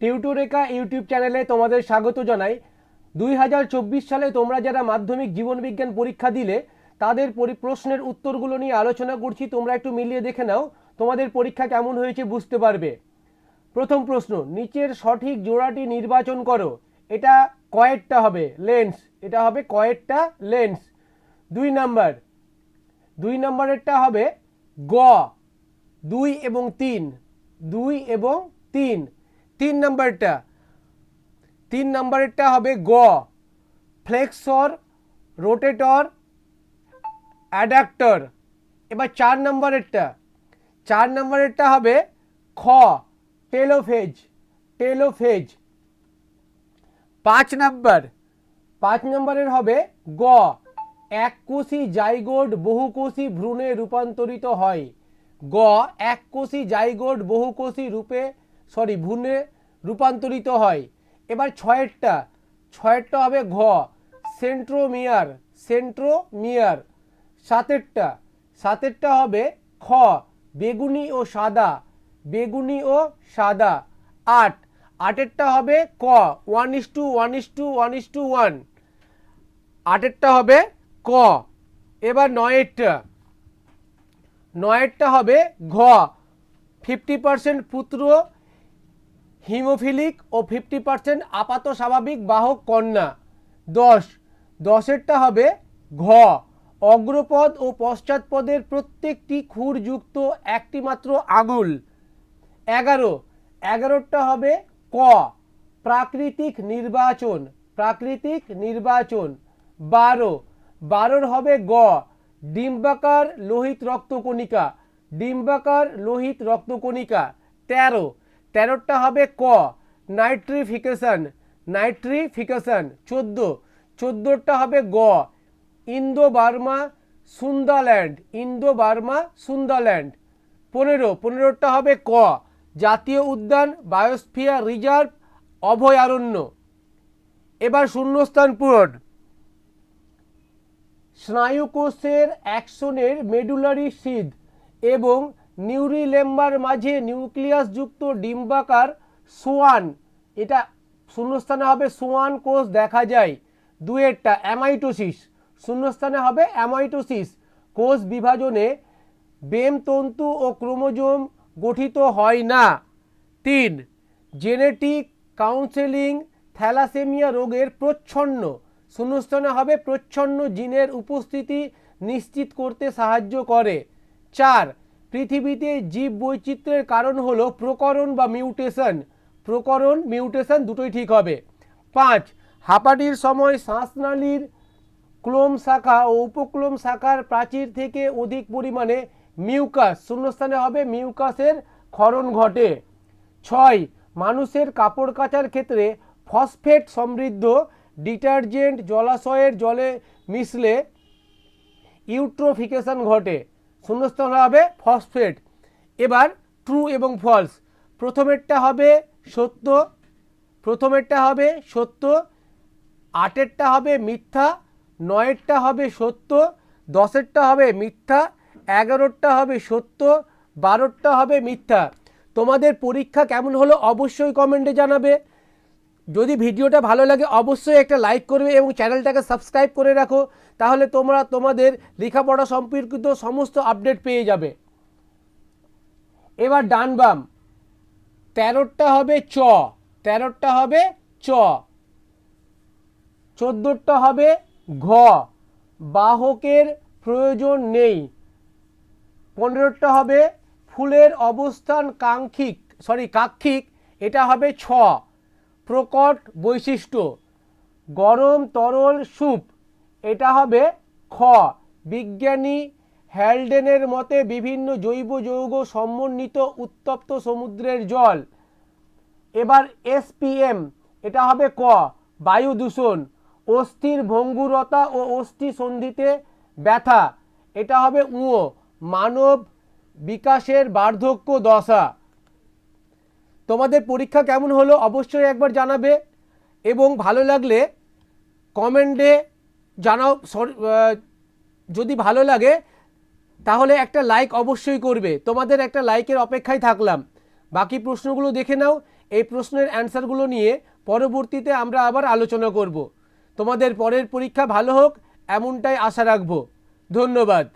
টিউটোরেকা YouTube চ্যানেলে তোমাদের স্বাগত জানাই। 2024 সালে তোমরা যারা মাধ্যমিক জীবনবিজ্ঞান পরীক্ষা দিলে তাদের প্রশ্নের উত্তরগুলো নিয়ে আলোচনা করছি। তোমরা একটু মিলিয়ে দেখে নাও তোমাদের পরীক্ষা কেমন হয়েছে বুঝতে পারবে। প্রথম প্রশ্ন, নিচের সঠিক জোড়াটি নির্বাচন করো। এটা কয়েকটা হবে লেন্স, এটা হবে কয়েকটা লেন্স। দুই নম্বরেরটা হবে গ 2 এবং 3, 2 এবং 3। তিন নম্বরেরটা হবে গ ফ্লেক্সর, রোটেটর, অ্যাডাক্টর। এবার চার নম্বরেরটা হবে খ টেলোফেজ। পাঁচ নম্বরের হবে গ এককোষী জাইগোট বহুকোষী ভ্রূণে রূপান্তরিত হয়। গ এককোষী জাইগোট বহুকোষী ভ্রূণে রূপান্তরিত হয়। এবার ছয়েরটা হবে ঘ সেন্ট্রোমিয়ার। সাতেরটা হবে খ বেগুনি ও সাদা। আটেরটা হবে ক 1:1:1:1। আটেরটা হবে ক। এবার নয়েরটা হবে ঘ 50% পুত্র হিমোফিলিক ও 50% আপাত স্বাভাবিক বাহক কন্যা। দশেরটা হবে ঘ অগ্রপদ ও পশ্চাৎপদের প্রত্যেকটি খুরযুক্ত একটি মাত্র আঙুল। 11টা হবে ক প্রাকৃতিক নির্বাচন। 12র হবে গ ডিম্বাকার লোহিত রক্তকণিকা। 13টা হবে ক নাইট্রিফিকেশন। 14টা হবে গ ইন্দো বার্মা সুন্দারল্যান্ড। 15টা হবে ক জাতীয় উদ্যান বায়োস্ফিয়ার রিজার্ভ অভয়ারণ্য। এবার শূন্যস্থান পূরণ। স্নায়ুকোষের অ্যাক্সনের মেডুলারি সিদ এবং নিউরিলেম্বার মাঝে নিউক্লিয়াসযুক্ত ডিম্বাকার সোয়ান, এটা শূন্যস্থানে হবে সোয়ান কোষ দেখা যায়। দুয়েরটা অ্যামাইটোসিস, শূন্যস্থানে হবে অ্যামাইটোসিস। কোষ বিভাজনে বেম তন্তু ও ক্রোমোজোম গঠিত হয় না। 3 জেনেটিক কাউন্সেলিং থ্যালাসেমিয়া রোগের প্রচ্ছন্ন, শূন্যস্থানে হবে প্রচ্ছন্ন জিনের উপস্থিতি নিশ্চিত করতে সাহায্য করে। 4 পৃথিবীতে জীব বৈচিত্র্যের কারণ হলো প্রকরণ বা মিউটেশন, দুটোই ঠিক হবে। 5 হাঁপানির সময় শ্বাসনালীর ক্লোম শাখা ও উপক্লোম শাখার প্রাচীর থেকে অধিক পরিমাণে মিউকাস, শূন্যস্থানে হবে মিউকাসের ক্ষরণ ঘটে। 6 মানুষের কাপড় কাচার ক্ষেত্রে ফসফেট সমৃদ্ধ ডিটারজেন্ট জলাশয়ের জলে মিশলে ইউট্রোফিকেশন ঘটে, শূন্যস্থানে হবে ফসফেট। এবার ট্রু এবং ফলস। প্রথমেরটা হবে সত্য, আটেরটা হবে মিথ্যা, নয়েরটা হবে সত্য, 10এরটা হবে মিথ্যা, 11টা হবে সত্য, 12টা হবে মিথ্যা। তোমাদের পরীক্ষা কেমন হলো অবশ্যই কমেন্টে জানাবে। যদি ভিডিওটা ভালো লাগে অবশ্যই একটা লাইক করবে এবং চ্যানেলটাকে সাবস্ক্রাইব করে রাখো, তাহলে তোমরা তোমাদের লেখাপড়া সম্পর্কিত সমস্ত আপডেট পেয়ে যাবে। এবার ডান বাম। 13টা হবে চ, 14টা হবে ঘ বাহকের প্রয়োজন নেই। 15টা হবে ফুলের অবস্থান কাক্ষিক, এটা হবে ছ প্রকট বৈশিষ্ট্য। গরম তরল স্যুপ, এটা হবে খ বিজ্ঞানী হ্যালডেনের মতে বিভিন্ন জৈব যৌগ সমন্বিত উত্তপ্ত সমুদ্রের জল। এবার SPM, এটা হবে ক বায়ু দূষণ। অস্থির ভঙ্গুরতা ও অস্থি সন্ধিতে ব্যথা, এটা হবে উ মানব বিকাশের বার্ধক্য দশা। তোমাদের পরীক্ষা কেমন হলো অবশ্যই একবার জানাবে এবং ভালো লাগলে কমেন্টে জানাও। যদি ভালো লাগে তাহলে একটা লাইক অবশ্যই করবে। তোমাদের একটা লাইকের অপেক্ষায় থাকলাম। বাকি প্রশ্নগুলো দেখে নাও। এই প্রশ্নের অ্যান্সারগুলো নিয়ে পরবর্তীতে আমরা আবার আলোচনা করব। তোমাদের পরের পরীক্ষা ভালো হোক এমনটাই আশা রাখব। ধন্যবাদ।